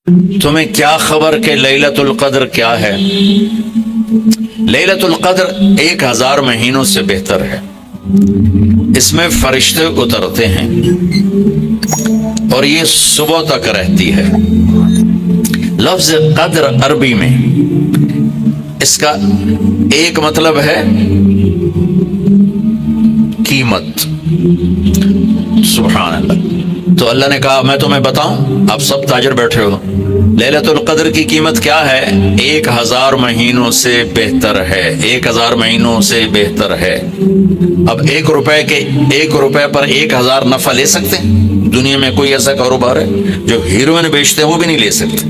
تمہیں کیا خبر کہ لیلۃ القدر کیا ہے؟ لیلۃ القدر 1000 مہینوں سے بہتر ہے۔ اس میں فرشتے اترتے ہیں اور یہ صبح تک رہتی ہے۔ لفظ قدر عربی میں اس کا ایک مطلب ہے قیمت۔ سبحان اللہ۔ تو اللہ نے کہا میں تمہیں بتاؤں، آپ سب تاجر بیٹھے ہو، لیلۃ القدر کی قیمت کیا ہے؟ 1000 مہینوں سے بہتر ہے۔ 1000 مہینوں سے بہتر ہے۔ اب 1 روپے پر 1000 نفع لے سکتے ہیں؟ دنیا میں کوئی ایسا کاروبار ہے؟ جو ہیروئن بیچتے ہیں وہ بھی نہیں لے سکتے۔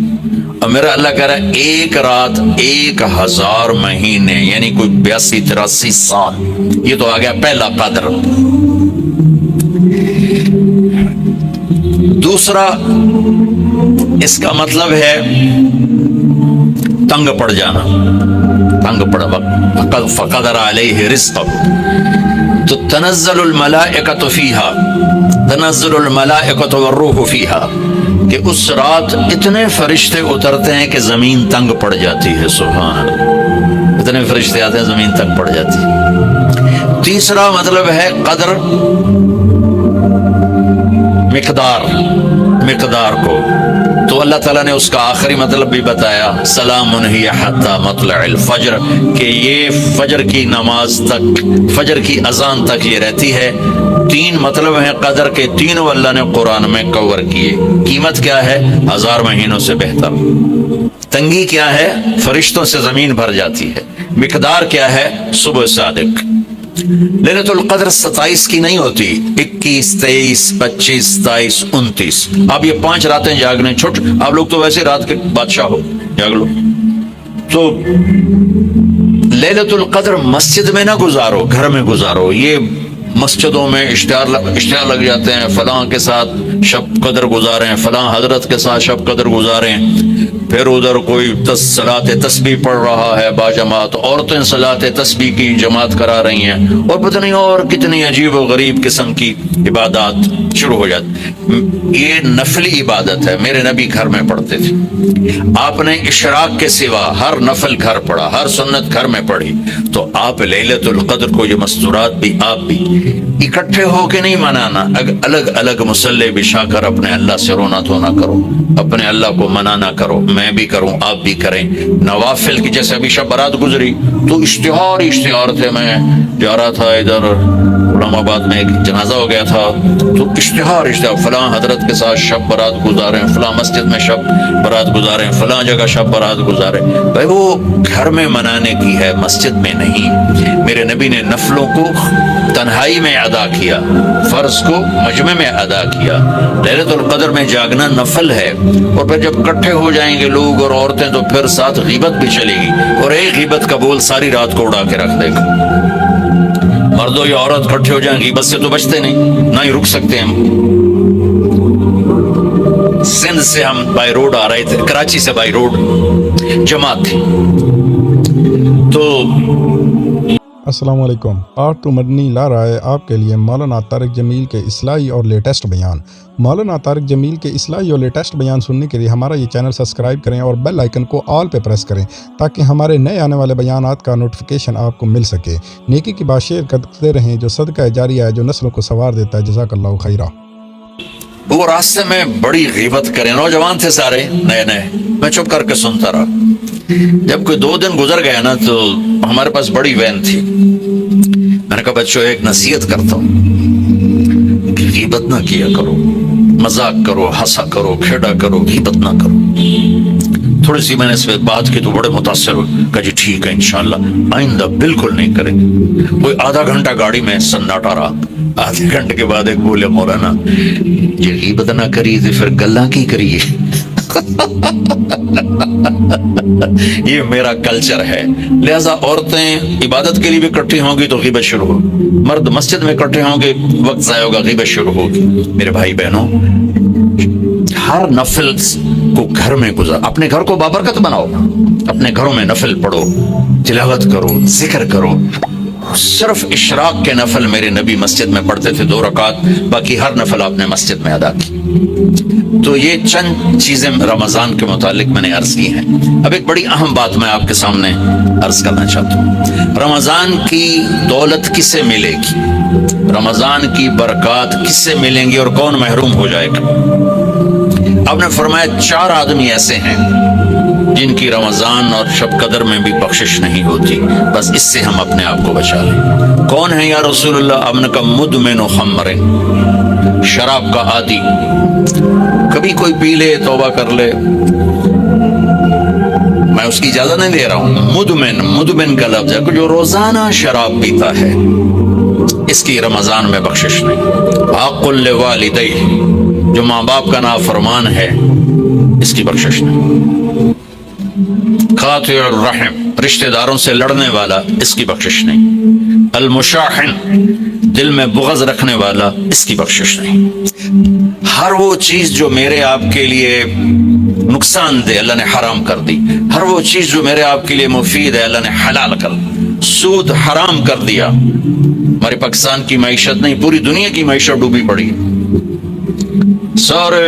اب میرا اللہ کہہ رہا ہے 1 رات 1000 مہینے، یعنی کوئی 82-83 سال۔ یہ تو آ گیا پہلا قدر۔ دوسرا اس کا مطلب ہے تنگ پڑ جانا، تنگ پڑا وقت فقدر علیہ رزقہ۔ تو تنزل الملائکۃ فیہا، تنزل الملائکۃ والروح فیہا، کہ اس رات اتنے فرشتے اترتے ہیں کہ زمین تنگ پڑ جاتی ہے۔ سبحان اللہ، اتنے فرشتے آتے ہیں زمین تنگ پڑ جاتی ہے۔ تیسرا مطلب ہے قدر، مقدار کو۔ تو اللہ تعالیٰ نے اس کا آخری مطلب بھی بتایا، سلام ہی حتی مطلع الفجر، کہ یہ فجر کی نماز تک، فجر کی اذان تک یہ رہتی ہے۔ 3 مطلب ہیں قدر کے، تینوں اللہ نے قرآن میں کور کیے۔ قیمت کیا ہے؟ 1000 مہینوں سے بہتر۔ تنگی کیا ہے؟ فرشتوں سے زمین بھر جاتی ہے۔ مقدار کیا ہے؟ صبح صادق۔ لیلۃ القدر 27 کی نہیں ہوتی، 21، 23، 25، 27، 29۔ اب یہ 5 راتیں جاگنے چھٹ، آپ لوگ تو ویسے رات کے بادشاہ ہو، جاگ لو۔ تو لیلۃ القدر مسجد میں نہ گزارو، گھر میں گزارو۔ یہ مسجدوں میں اشتہار لگ جاتے ہیں، فلاں کے ساتھ شب قدر گزاریں، فلاں حضرت کے ساتھ شب قدر گزاریں، پھر ادھر کوئی صلاۃ تسبیح پڑھ رہا ہے باجماعت، عورتیں صلاۃ تسبیح کی جماعت کرا رہی ہیں، اور پتہ نہیں اور کتنی عجیب و غریب قسم کی عبادات شروع ہو جاتی۔ یہ نفلی عبادت ہے، میرے نبی گھر میں پڑھتے تھے۔ آپ نے اشراق کے سوا ہر نفل گھر پڑھا، ہر سنت گھر میں پڑھی۔ تو آپ لیلۃ القدر کو یہ مستورات بھی آپ بھی اکٹھے ہو کے نہیں منانا، الگ الگ مصلی بچھا کر اپنے اللہ سے رونا دھونا کرو، اپنے اللہ کو منانا کرو، میں بھی کروں، آپ بھی کریں۔ نوافل کی، جیسے ابھی شب برات گزری تو اشتہار تھے، میں جا رہا تھا ادھر علم آباد میں، ایک جنازہ ہو گیا تھا، تو اشتہار فلاں حضرت کے ساتھ شب برات گزاریں، فلاں مسجد میں شب برات گزاریں، فلاں جگہ شب برات گزاریں۔ بھائی وہ گھر میں منانے کی ہے، مسجد میں نہیں۔ میرے نبی نے نفلوں کو تنہائی میں ادا کیا، فرض کو مجمع میں ادا کیا۔ لیلۃ القدر میں جاگنا نفل ہے، اور پھر جب اکٹھے ہو جائیں گے لوگ اور عورتیں تو پھر ساتھ غیبت بھی چلے گی، اور ایک غیبت کا بول ساری رات کو اڑا کے رکھ دے گا۔ مردوں یا عورت اکٹھے ہو جائیں، غیبت سے تو بچتے نہیں، نہ ہی رک سکتے ہم۔ سندھ سے ہم بائی روڈ آ رہے تھے، کراچی سے بائی روڈ جماعت تھی، تو السلام علیکم۔ پارٹ 2 مدنی لا رہا ہے آپ کے لیے مولانا طارق جمیل کے اصلاحی اور لیٹسٹ بیان۔ مولانا طارق جمیل کے اصلاحی اور لیٹسٹ بیان سننے کے لیے ہمارا یہ چینل سبسکرائب کریں اور بیل آئیکن کو آل پہ پریس کریں، تاکہ ہمارے نئے آنے والے بیانات کا نوٹیفیکیشن آپ کو مل سکے۔ نیکی کی بات شیئر کرتے رہیں، جو صدقہ جاریہ ہے، جو نسلوں کو سنوار دیتا ہے۔ جزاک اللہ خیرہ۔ وہ راستے میں بڑی غیبت کریں، نوجوان تھے سارے نئے، میں چپ کر کے سنتا رہا۔ جب کوئی 2 دن گزر گیا نا، تو ہمارے پاس بڑی وین تھی، میں نے کہا بچوں ایک نصیحت کرتا ہوں کہ غیبت نہ کیا کرو، مذاق کرو، ہنسا کرو، کھیڑا کرو، غیبت نہ کرو۔ تھوڑی سی میں نے اس پہ بات کی تو بڑے متاثر ہوئے، کہا جی ٹھیک ہے انشاءاللہ آئندہ بالکل نہیں کریں گے۔ کوئی آدھا گھنٹہ گاڑی میں سناٹا رہا، آدھے گھنٹے کے بعد ایک بولے مولانا یہ غیبت نہ کری تو پھر گلاں کی کریے۔ یہ میرا کلچر ہے، لہذا عورتیں عبادت کے لیے بھی اکٹھی ہوں گی تو غیبت شروع ہوگی، مرد مسجد میں اکٹھے ہوں گے وقت ضائع ہوگا، غیبت شروع ہوگی۔ میرے بھائی بہنوں، ہر نفل کو گھر میں گزار، اپنے گھر کو بابرکت بناؤ، اپنے گھروں میں نفل پڑھو، تلاوت کرو، ذکر کرو، صرف اشراق کے نفل میرے نبی مسجد میں پڑھتے تھے 2 رکعت، باقی ہر نفل آپ نے مسجد میں ادا کی۔ تو یہ چند چیزیں رمضان کے متعلق میں نے عرض کی ہیں۔ اب ایک بڑی اہم بات میں آپ کے سامنے عرض کرنا چاہتا ہوں، رمضان کی دولت کس سے ملے گی، رمضان کی برکات کس سے ملیں گی اور کون محروم ہو جائے گا؟ آپ نے فرمایا 4 آدمی ایسے ہیں جن کی رمضان اور شب قدر میں بھی بخشش نہیں ہوتی، بس اس سے ہم اپنے آپ کو بچا لیں۔ کون ہے یا رسول اللہ؟ آپ نے کہا مدمن خمر، شراب کا عادی، کبھی کوئی پی لے توبہ کر لے، میں اس کی اجازت نہیں دے رہا ہوں، مدمن کا لفظ ہے کہ جو روزانہ شراب پیتا ہے، اس کی رمضان میں بخشش نہیں۔ حق لوالدیہ، جو ماں باپ کا نافرمان ہے، اس کی بخشش نہیں۔ قاطع الرحم، رشتہ داروں سے لڑنے والا، اس کی بخشش نہیں۔ المشاحن، دل میں بغض رکھنے والا، اس کی بخشش نہیں۔ ہر وہ چیز جو میرے آپ کے لیے نقصان دہ اللہ نے حرام کر دی، ہر وہ چیز جو میرے آپ کے لیے مفید ہے اللہ نے حلال کر دی۔ سود حرام کر دیا۔ ہمارے پاکستان کی معیشت نہیں، پوری دنیا کی معیشت ڈوبی پڑی، سارے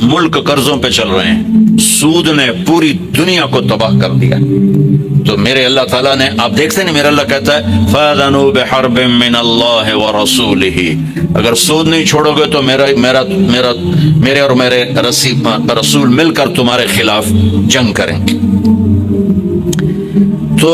ملک قرضوں پہ چل رہے ہیں، سود نے پوری دنیا کو تباہ کر دیا۔ تو میرے اللہ تعالیٰ نے، آپ دیکھتے نہیں، میرا اللہ کہتا ہے فَأَذَنُوا بِحَرْبٍ مِّنَ اللَّهِ وَرَسُولِهِ، اگر سود نہیں چھوڑو گے تو میرے اور میرے رسول مل کر تمہارے خلاف جنگ کریں گے۔ تو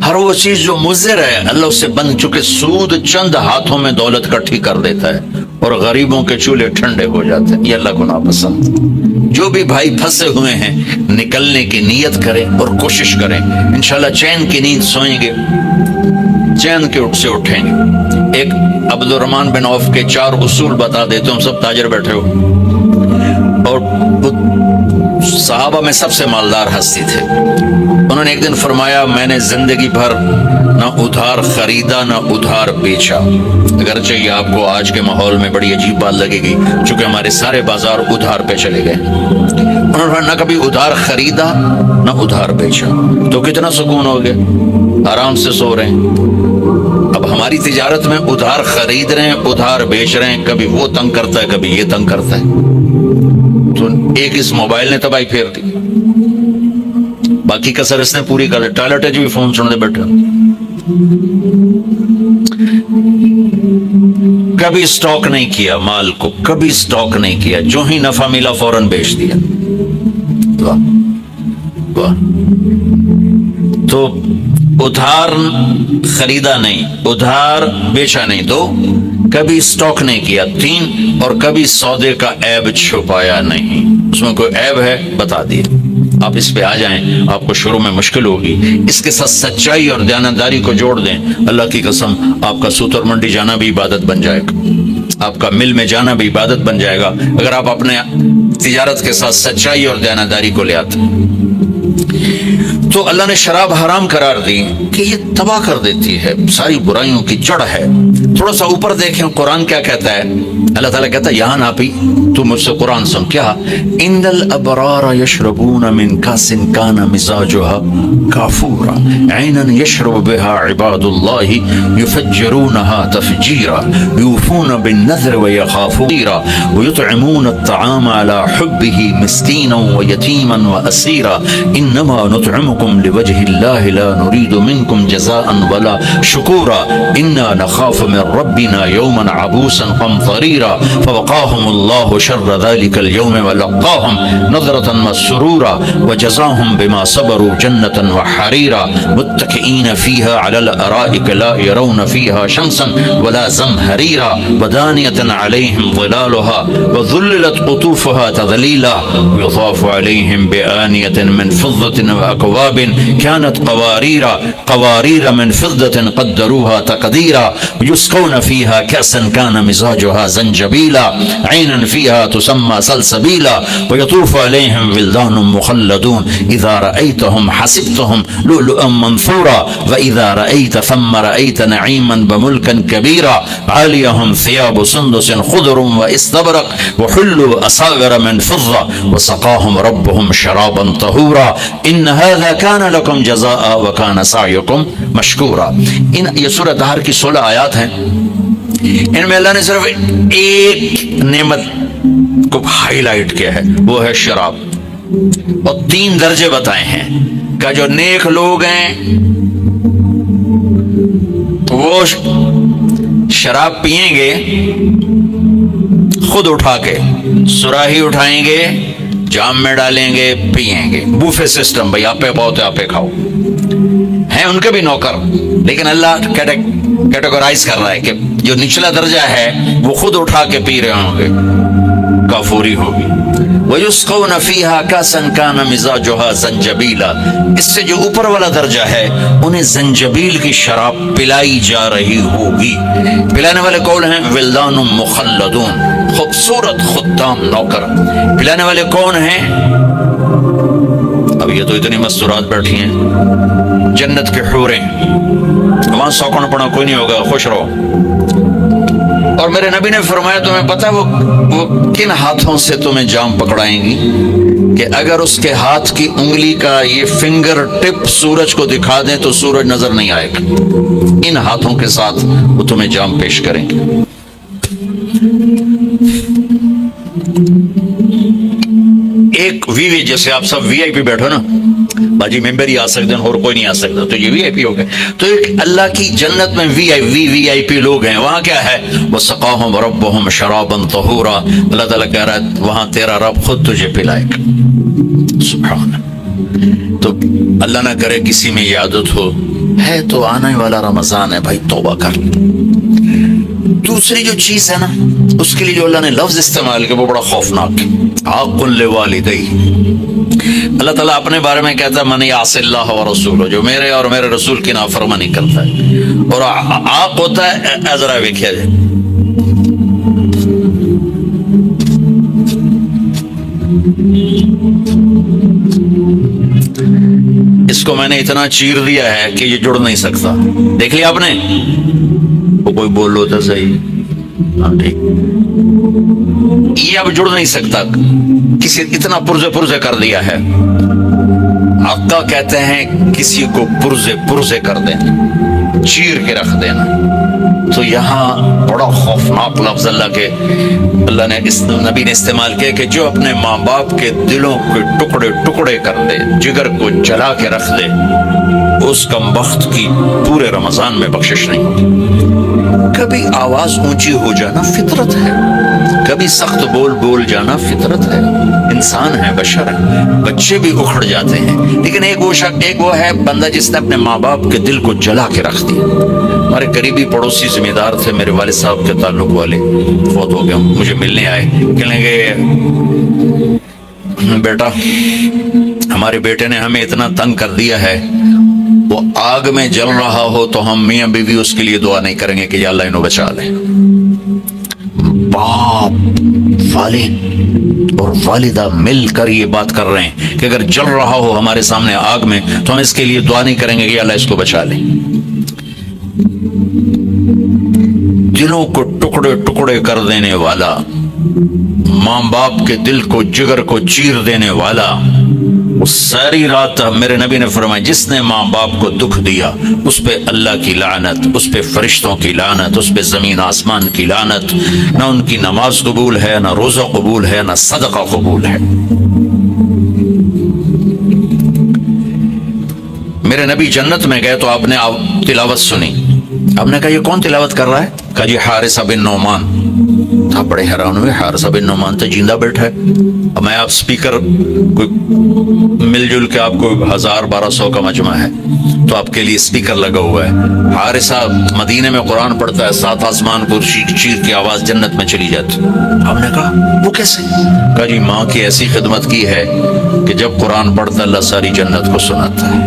ہر وہ چیز جو مضر ہے اللہ اس سے بند، چکے سود چند ہاتھوں میں دولت کٹھی کر دیتا ہے اور غریبوں کے چولہے ٹھنڈے ہو جاتے ہیں، یہ اللہ کو ناپسند۔ جو بھی بھائی پھنسے ہوئے ہیں نکلنے کی نیت کریں اور کوشش کریں، انشاءاللہ چین کی نیند سوئیں گے، چین کے سے اٹھیں گے۔ ایک عبد الرحمن بن عوف کے 4 اصول بتا دیتے ہوں، سب تاجر بیٹھے ہو، اور صحابہ میں سب سے مالدار ہستی تھے۔ انہوں نے ایک دن فرمایا میں نے زندگی بھر نہ ادھار خریدا نہ ادھار بیچا، اگرچہ یہ آپ کو آج کے ماحول میں بڑی عجیب بات لگے گی چونکہ ہمارے سارے بازار ادھار پہ چلے گئے۔ انہوں نے نہ کبھی ادھار خریدا نہ ادھار بیچا، تو کتنا سکون ہو گیا، آرام سے سو رہے ہیں۔ اب ہماری تجارت میں ادھار خرید رہے ہیں ادھار بیچ رہے ہیں، کبھی وہ تنگ کرتا ہے کبھی یہ تنگ کرتا ہے، تو ایک اس موبائل نے تباہی پھیر دی، باقی کسر اس نے پوری کر لی۔ ٹوائلٹ بھی فون سننے بیٹھے، کبھی سٹاک نہیں کیا مال کو، کبھی سٹاک نہیں کیا، جو ہی نفع ملا فوراً بیچ دیا۔ واہ واہ۔ تو ادھار خریدا نہیں، ادھار بیچا نہیں، 2 کبھی سٹاک نہیں کیا، 3 اور کبھی سودے کا عیب چھپایا نہیں۔ اس میں کوئی عیب ہے بتا دیے، آپ اس پہ آ جائیں، آپ کو شروع میں مشکل ہوگی، اس کے ساتھ سچائی اور دیانتداری کو جوڑ دیں، اللہ کی قسم آپ کا سوتر منڈی جانا بھی عبادت بن جائے گا، آپ کا مل میں جانا بھی عبادت بن جائے گا، اگر آپ اپنے تجارت کے ساتھ سچائی اور دیانتداری کو لے آتے۔ تو اللہ نے شراب حرام قرار دی کہ یہ تباہ کر دیتی ہے، ساری برائیوں کی جڑ ہے۔ تھوڑا سا اوپر دیکھیں قرآن کیا کہتا ہے، اللہ تعالیٰ کہتا ہے یہاں ناپی تو مجھ سے قرآن سن، کیا ان الابرار یشربون من کاس کان مزاجها کافورا عینا یشرب بها عباد اللہ یفجرونها تفجیرا یوفون بالنذر ویخافون ویطعمون الطعام على حبه مسکینا ویتیما واسیرا انما نطعمكم لوجه الله لا نريد منكم جزاء ولا شكورا انا نخاف من ربنا يوما عبوسا قمطريرا فوقاهم الله شر ذلك اليوم ولقاهم نظرة مسرورا وجزاهم بما صبروا جنة وحريرا متكئين فيها على الارائك لا يرون فيها شمسا ولا زمهريرا ودانية عليهم ظلالها وذللت قطوفها تذليلا ويطاف عليهم بآنية من فضة فضة وأكواب كانت قوارير من فضة قدروها تقديرا يسقون فيها كأسا كان مزاجها زنجبيلا عينا فيها تسمى سلسبيلا ويطوف عليهم ولدان مخلدون إذا رأيتهم حسبتهم لؤلؤا منثورا وإذا رأيت ثم رأيت نعيما بملكا كبيرا عاليهم ثياب سندس خضر واستبرق وحلوا أساور من فضة وسقاهم ربهم شرابا طهورا إن هذا كان لكم جزاء وكان سعيكم مشكورا. یہ سورہ طہر کی 16 آیات ہیں. ان میں اللہ نے صرف ایک نعمت کو ہائی لائٹ کیا ہے, وہ ہے شراب, اور 3 درجے بتائے ہیں کہ جو نیک لوگ ہیں وہ شراب پیئیں گے خود اٹھا کے, سراہی اٹھائیں گے, جام میں ڈالیں گے, پیئیں گے. بوفے سسٹم, بھئی آپ پہ بہت ہے آپ پہ کھاؤ. ہیں ان کے بھی نوکر, لیکن اللہ کیٹیگورائز کر رہا ہے کہ جو نچلا درجہ ہے وہ خود اٹھا کے پی رہے ہوں گے, کافوری ہوگی. وَيُسْقَوْنَ فِيهَا كَأْسًا كَانَ مِزَاجُهَا زَنْجَبِيلًا, اس سے جو اوپر والا درجہ ہے انہیں زنجبیل کی شراب پلائی جا رہی ہوگی. پلانے والے کون ہیں؟ ولدان مخلدون, خوبصورت خدام نوکر. پلانے والے کون ہیں؟ اب یہ تو اتنی مستورات بیٹھی ہیں, جنت کے حوریں, وہاں سوکن پڑا کوئی نہیں ہوگا, خوش رہو. اور میرے نبی نے فرمایا تمہیں پتا وہ کن ہاتھوں سے تمہیں جام پکڑائیں گی کہ اگر اس کے ہاتھ کی انگلی کا یہ فنگر ٹپ سورج کو دکھا دیں تو سورج نظر نہیں آئے گا. ان ہاتھوں کے ساتھ وہ تمہیں جام پیش کریں گے. ایک وی جیسے آپ سب وی آئی پی بیٹھو نا, باجی ممبر ہی آ سکتے ہیں اور کوئی نہیں آ سکتا, تو یہ وی آئی پی ہو گئے. تو ایک اللہ کی جنت میں وی آئی پی لوگ ہیں. وہاں کیا ہے؟ وَسَقَاهُمْ رَبُّهُمْ شَرَابًا طَهُورًا, اللہ تعالیٰ کہہ رہا ہے وہاں تیرا رب خود تجھے پلائے گا. سبحان. تو اللہ نہ کرے کسی میں یہ عادت ہو, ہے تو آنے والا رمضان ہے بھائی, توبہ کر. دوسری جو چیز ہے نا, اس کے لیے جو اللہ نے لفظ استعمال کیا وہ بڑا خوفناک ہے, عاق لوالدی. اللہ تعالیٰ اپنے بارے میں کہتا ہے من یعص اللہ ورسولہ, جو میرے اور میرے رسول کی نافرمانی کرتا ہے. اور عاق ہوتا ہے, ذرا دیکھیا جائے, اس کو میں نے اتنا چیر دیا ہے کہ یہ جڑ نہیں سکتا. دیکھ لیا آپ نے, وہ کوئی بول لو تو صحیح, ہاں ٹھیک, یہ اب جڑ نہیں سکتا, کسی اتنا پرزے کر دیا ہے. آقا کہتے ہیں کسی کو پرزے کر دینا, چیر کے رکھ دینا. تو یہاں بڑا خوفناک لفظ اللہ نے اس نبی نے استعمال کیا کہ جو اپنے ماں باپ کے دلوں کے ٹکڑے کر دے, جگر کو جلا کے رکھ دے, اس کم بخت کی پورے رمضان میں بخشش نہیں ہوتی. کبھی آواز اونچی ہو جانا فطرت ہے, کبھی سخت بول جانا فطرت ہے. انسان ہے, بشر ہے, بچے بھی اکھڑ جاتے ہیں. لیکن ایک وہ ہے بندہ جس نے اپنے ماں باپ کے دل کو جلا کے رکھ دیا. ہمارے قریبی پڑوسی ذمہ دار تھے, میرے والد صاحب کے تعلق والے, فوت ہو گئے. مجھے ملنے آئے, کہنے گے بیٹا ہمارے بیٹے نے ہمیں اتنا تنگ کر دیا ہے, وہ آگ میں جل رہا ہو تو ہم میاں بیوی اس کے لیے دعا نہیں کریں گے کہ یا اللہ انہوں بچا لے. باپ, والد اور والدہ مل کر یہ بات کر رہے ہیں کہ اگر جل رہا ہو ہمارے سامنے آگ میں تو ہم اس کے لیے دعا نہیں کریں گے کہ یا اللہ اس کو بچا لے. دلوں کو ٹکڑے کر دینے والا, ماں باپ کے دل کو, جگر کو چیر دینے والا. اس ساری رات میرے نبی نے فرمایا جس نے ماں باپ کو دکھ دیا اس پہ اللہ کی لعنت, اس پہ فرشتوں کی لعنت, اس پہ زمین آسمان کی لعنت. نہ ان کی نماز قبول ہے, نہ روزہ قبول ہے, نہ صدقہ قبول ہے. میرے نبی جنت میں گئے تو آپ نے تلاوت سنی. آپ نے کہا یہ کون تلاوت کر رہا ہے؟ کہا جی حارثہ بن نعمان صاحب بڑے حیران ہوئے، حارثہ بن نعمان تو جیندہ بیٹھا ہے، اب میں آپ سپیکر کوئی مل جل کے آپ کو 1000-1200 کا مجمع ہے تو آپ کے لیے سپیکر لگا ہوا ہے، حارثہ مدینے میں قرآن پڑھتا ہے، 7 آسمان کو چیر کی آواز جنت میں چلی جاتی۔ ہم نے کہا وہ کیسے؟ کہا جی ماں کی ایسی خدمت کی ہے کہ جب قرآن پڑھتا اللہ ساری جنت کو سناتا ہے۔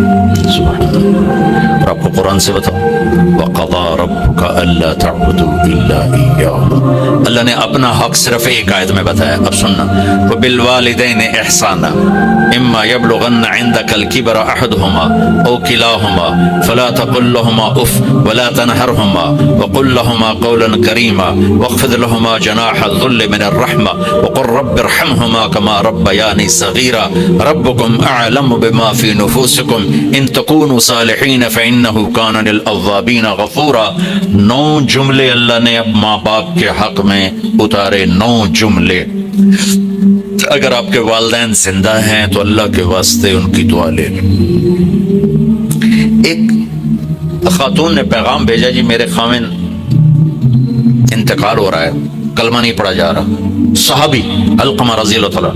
سبحان اللہ۔ اور آپ کو قرآن سے بتاؤ، وَقَضَى رَبُّكَ أَلَّا تَعْبُدُوا إِلَّا إِيَّاهُ، اللہ نے اپنا حق صرف ایک آیت میں بتایا، اب سننا، وَبِالْوَالِدَيْنِ إِحْسَانًا إِمَّا يَبْلُغَنَّ عِندَكَ الْكِبَرَ أَحَدُهُمَا أَوْ كِلَاهُمَا فَلَا تَقُل لَّهُمَا أُفٍّ وَلَا تَنْهَرْهُمَا وَقُل لَّهُمَا قَوْلًا كَرِيمًا وَاخْفِضْ لَهُمَا جَنَاحَ الذُّلِّ مِنَ الرَّحْمَةِ وَقُل رَّبِّ ارْحَمْهُمَا كَمَا رَبَّيَانِي صَغِيرًا رَبُّكُمْ أَعْلَمُ بِمَا فِي نُفُوسِكُمْ إِن تَكُونُوا صَالِحِينَ فَإِنَّهُ كَانَ لِلْأَوَّابِينَ غَفُورًا۔ 9 جملے اللہ نے اب ماں باپ کے حق میں اتارے، 9 جملے۔ اگر آپ کے والدین زندہ ہیں تو اللہ کے واسطے ان کی دعا لے لیں۔ ایک خاتون نے پیغام بھیجا، جی میرے خاوند انتقال ہو رہا ہے، کلمہ نہیں پڑھا جا رہا، صحابی علقمہ رضی اللہ تعالیٰ،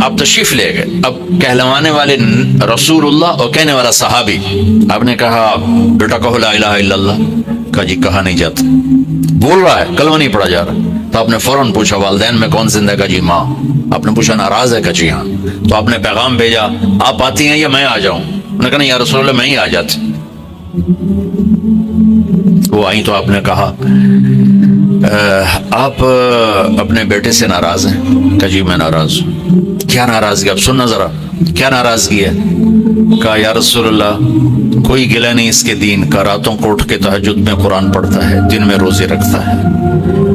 آپ تشریف لے گئے، اب کہلوانے والے رسول اللہ اور کہنے والا صحابی، آپ نے کہا بیٹا کہو لا الہ الا اللہ، کہا جی کہا نہیں جاتا، بول رہا ہے کلمہ نہیں پڑھا جا رہا، تو آپ نے فوراً پوچھا والدین میں کون زندہ؟ کہا جی ماں۔ آپ نے پوچھا ناراض ہے؟ کہا جی ہاں۔ تو آپ نے پیغام بھیجا آپ آتی ہیں یا میں آ جاؤں؟ انہوں نے کہا نہیں یا رسول اللہ میں ہی آ جاتی۔ وہ آئیں تو آپ نے کہا آپ اپنے بیٹے سے ناراض ہیں؟ کہا جی میں ناراض ہوں۔ کیا ناراضگی؟ اب سننا ذرا، کیا ناراضگی ہے؟ کہا یا رسول اللہ کوئی گلہ نہیں اس کے دین کا، راتوں کو اٹھ کے تہجد میں قرآن پڑھتا ہے، دن میں روزے رکھتا ہے،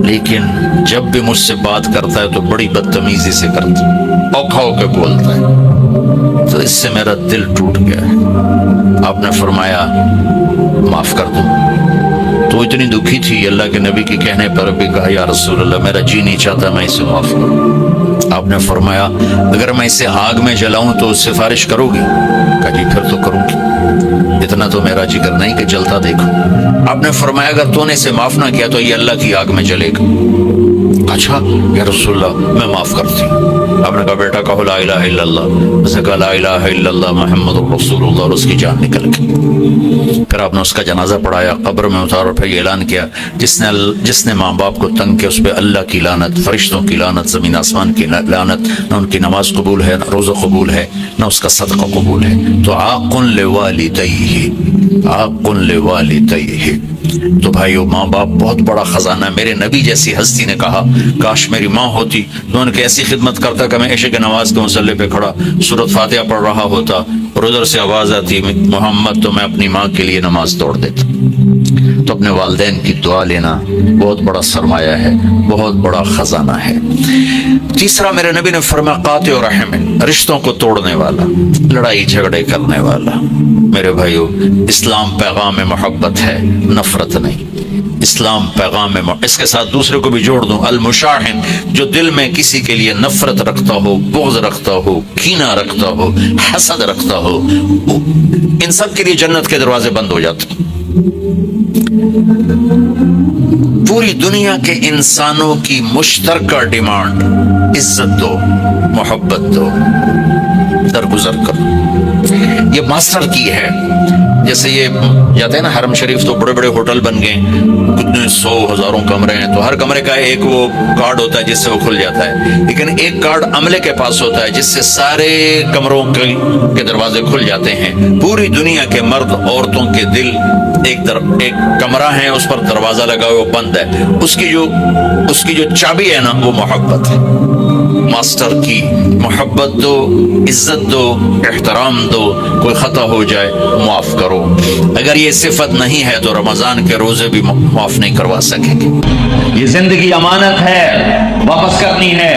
لیکن جب بھی مجھ سے بات کرتا ہے تو بڑی بدتمیزی سے کرتا ہے، اوکھا ہو کے بولتا ہے، تو اس سے میرا دل ٹوٹ گیا ہے۔ آپ نے فرمایا معاف کر دوں۔ تو اتنی دکھی تھی، اللہ کے نبی کے کہنے پر بھی کہا یا رسول اللہ میرا جی نہیں چاہتا میں اسے معاف کروں۔ آپ نے فرمایا اگر میں اسے آگ میں جلاؤں تو سفارش کرو گی؟ کہا جی پھر تو کروں گی، اتنا تو میرا جگر نہیں کہ جلتا دیکھو۔ آپ نے فرمایا اگر تو نے اسے معاف نہ کیا تو یہ اللہ کی آگ میں جلے گا۔ اچھا یا رسول اللہ میں معاف کرتی ہوں۔ آپ نے کہا بیٹا کہو لا الہ الا اللہ، اس نے کہا لا الہ الا اللہ محمد رسول اللہ، اور اس کی جان نکل گئی۔ پھر آپ نے اس کا جنازہ پڑھایا، قبر میں اتارا، اور پھر یہ اعلان کیا جس نے ماں باپ کو تنگ کیا اس پہ اللہ کی لعنت، فرشتوں کی لعنت، زمین آسمان کی لعنت، نہ ان کی نماز قبول ہے، نہ روزہ قبول ہے، نہ اس کا صدقہ قبول ہے۔ تو عاق لوالدیہ، عاق لوالدیہ۔ تو بھائیو ماں باپ بہت بڑا خزانہ ہے۔ میرے نبی جیسی ہستی نے کہا کاش میری ماں ہوتی تو ان کی ایسی خدمت کرتا کہ میں عشاء کی نماز کے مصلی پہ کھڑا سورۃ فاتحہ پڑھ رہا ہوتا اور ادھر سے آواز آتی محمد، تو میں اپنی ماں کے لیے نماز توڑ دیتا۔ تو اپنے والدین کی دعا لینا بہت بڑا سرمایہ ہے، بہت بڑا خزانہ ہے۔ تیسرا میرے نبی نے فرمایا قاطع رحم، رشتوں کو توڑنے والا، لڑائی جھگڑے کرنے والا۔ میرے بھائیو اسلام پیغام محبت ہے، نفرت نہیں۔ اسلام پیغام اس کے ساتھ دوسرے کو بھی جوڑ دوں، المشاحن، جو دل میں کسی کے لیے نفرت رکھتا ہو، بغض رکھتا ہو، کینہ رکھتا ہو، حسد رکھتا ہو، ان سب کے لیے جنت کے دروازے بند ہو جاتے۔ پوری دنیا کے انسانوں کی مشترکہ ڈیمانڈ عزت دو، محبت دو، درگزر کرو، یہ ماسٹر کی ہے۔ جیسے یہ جاتے ہیں نا حرم شریف تو بڑے بڑے ہوٹل بن گئے، کتنے 100 ہزاروں کمرے ہیں، تو ہر کمرے کا ایک وہ کارڈ ہوتا ہے جس سے وہ کھل جاتا ہے، لیکن ایک کارڈ عملے کے پاس ہوتا ہے جس سے سارے کمروں کے دروازے کھل جاتے ہیں۔ پوری دنیا کے مرد عورتوں کے دل ایک کمرہ ہے، اس پر دروازہ لگا ہوا بند ہے، اس کی جو چابی ہے نا وہ محبت ہے۔ ماسٹر کی محبت دو، عزت دو، احترام دو، کوئی خطا ہو جائے معاف کرو۔ اگر یہ صفت نہیں ہے تو رمضان کے روزے بھی معاف نہیں کروا سکیں گے۔ یہ زندگی امانت ہے، واپس کرنی ہے،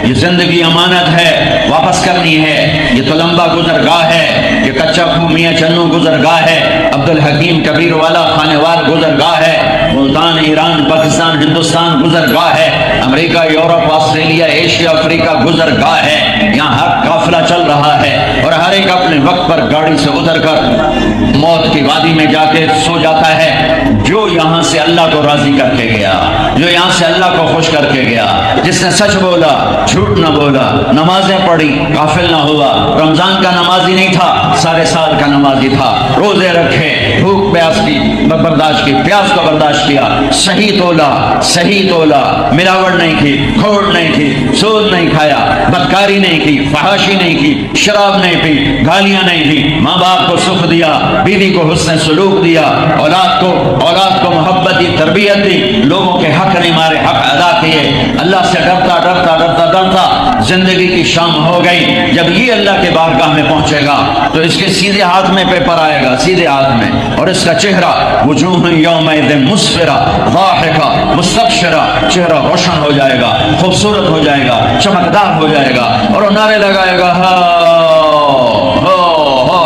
یہ زندگی امانت ہے، واپس کرنی ہے۔ یہ تو لمبا گزرگاہ ہے، یہ کچا میاں چنو گزرگاہ ہے، عبدالحکیم کبیر والا خانوار گزرگاہ ہے، وہ بھوٹان، ایران، پاکستان، ہندوستان گزرگاہ ہے، امریکہ، یورپ، آسٹریلیا، ایشیا، افریقہ گزرگاہ ہے، یہاں ہر قافلہ چل رہا ہے اور ہر ایک اپنے وقت پر گاڑی سے اتر کر موت کی وادی میں جا کے سو جاتا ہے۔ جو یہاں سے اللہ کو راضی کر کے گیا، جو یہاں سے اللہ کو خوش کر کے گیا، جس نے سچ بولا، جھوٹ نہ بولا، نمازیں پڑھی، غافل نہ ہوا، رمضان کا نمازی نہیں تھا، سارے سال کا نمازی تھا، روزے رکھے، بھوک پیاس کی برداشت کی، پیاس کو برداشت کیا، صحیح تولا، ملاوٹ نہیں کی، کھوٹ نہیں کی، سود نہیں کھایا، بدکاری نہیں کی، فحاشی نہیں کی، شراب نہیں پی، گالیاں نہیں دی، ماں باپ کو سکھ دیا، بیوی کو حسن سلوک دیا، اولاد کو محبت دی، تربیت دی، لوگوں کے حق نہیں مارے، حق ادا کیے، اللہ سے ڈرتا زندگی کی شام ہو گئی۔ جب یہ اللہ کے بارگاہ میں پہنچے گا تو اس کے سیدھے ہاتھ میں پیپر آئے گا، سیدھے ہاتھ میں، اور اس کا چہرہ وجوہ یومئذ مسفرہ ضاحکہ مستبشرہ، چہرہ روشن ہو جائے گا، خوبصورت ہو جائے گا، چمکدار ہو جائے گا، اور وہ نعرے لگائے گا،